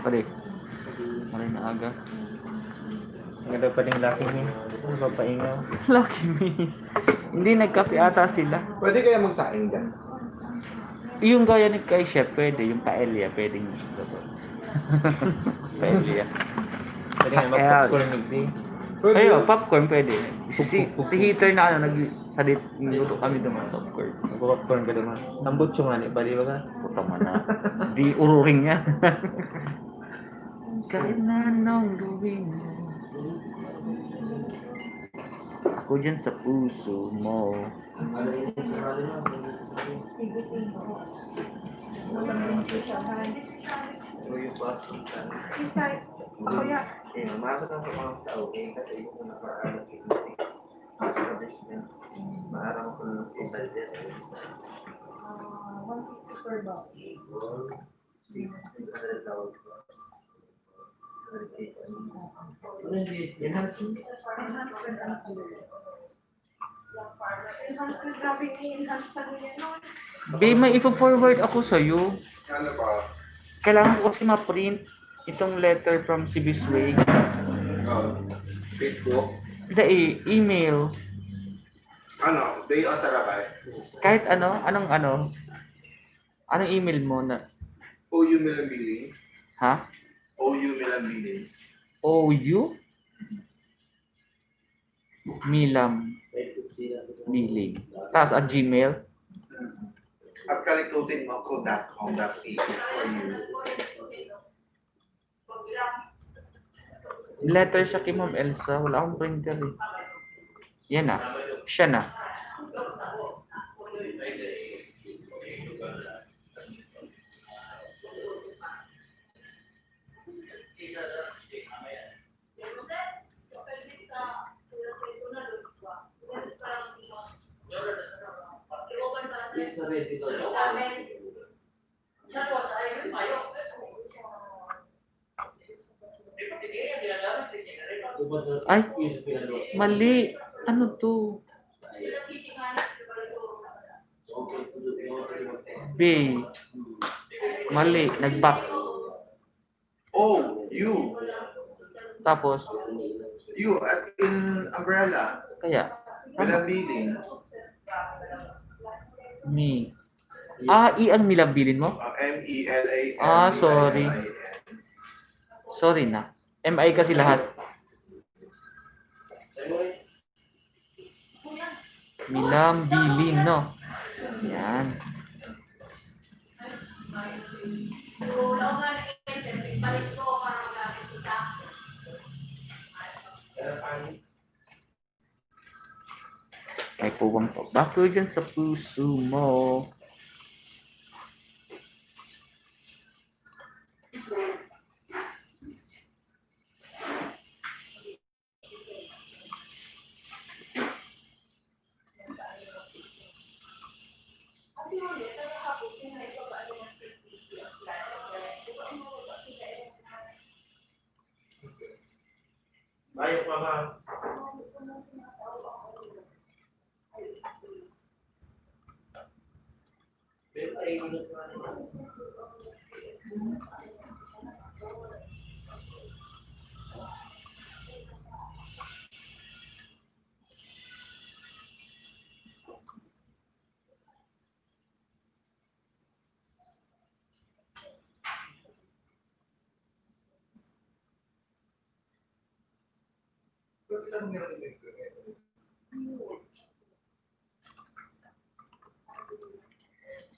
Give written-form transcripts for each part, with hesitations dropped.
Pare. Maray na aga. Ang ganda pa rin Lucky Me. Ano ba paingaw? Lucky me. Hindi nagkape ata sila. Pwede kaya magsaing dyan? Yung gaya ni kay Chef, pwede. Yung paella, pwedeng paella. Pwede nga mag-popcorn nigdi. Pwede. Ayo, popcorn pwede. Si heater na ano, nagsalit, niluto kami ng mga popcorn. Mag-popcorn ka naman. Tambot yung nga, ba di ba ka? Puta man na. Di ururing niya. Kahit na anong gawin mo. Ako dyan sa puso mo. Ako ya. Makakatang sa mga tao kasi yung naka-allocate na maarang ko lang sa isa dyan. 150 per box. 600,000. Enhancement ang color. Enhancement, grabe i-enhance pa rin yan. Babe, may ipo-forward ako sa'yo. Ano ba? Kailangan ko kasi ma-print itong letter from si Bisway. Facebook? Hindi email. Ano? Day o Sarabay? Kahit ano, anong email mo na, OU Milambili? ha? OU Milambili? OU? Milam. Miling. Tapos at Gmail. At kalikutin mo ko .com.ph for you. Letter siya kay Ma'am Elsa. Wala akong printer eh. Yan na. Siya na. Ay, mali. Ano to? B. Mali. Nag-back. Oh, you. Tapos, You as in umbrella. kaya, Milambili. me. I ang nilabilin mo? M-E-L-A-M. Sorry. Sorry na. MI kasi lahat. Milambilin, no? Yan. May puwang pabako dyan sa puso mo. Bayo pa ba?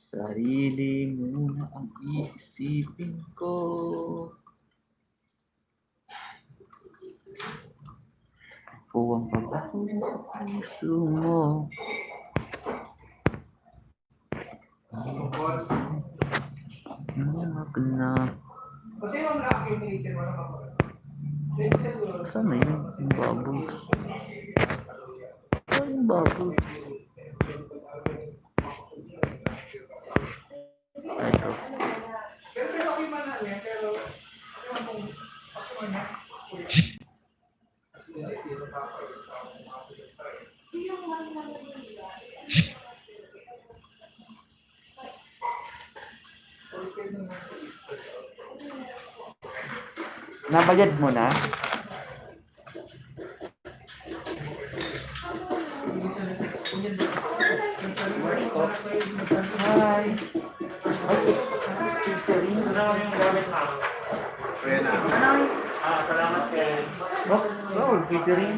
Sarili muna ang iisipin ko. Puwang pabako dyan sa puso mo. Na. Sana yun? Yung baboy. Ay, yung baboy. Ito. Nabayad mo na? Hi. Catering. Salamat kay... Oh, catering.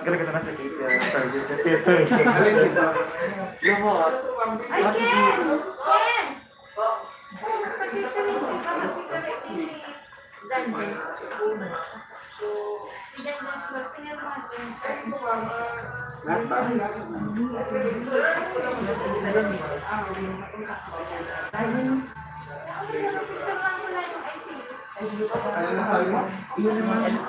Gala-gala na sa service. Lumot. Ay, Ken! Ken! Sa catering, di ba? Mag-catering ni Dandy. Si Dandy, pinirma din. Ay,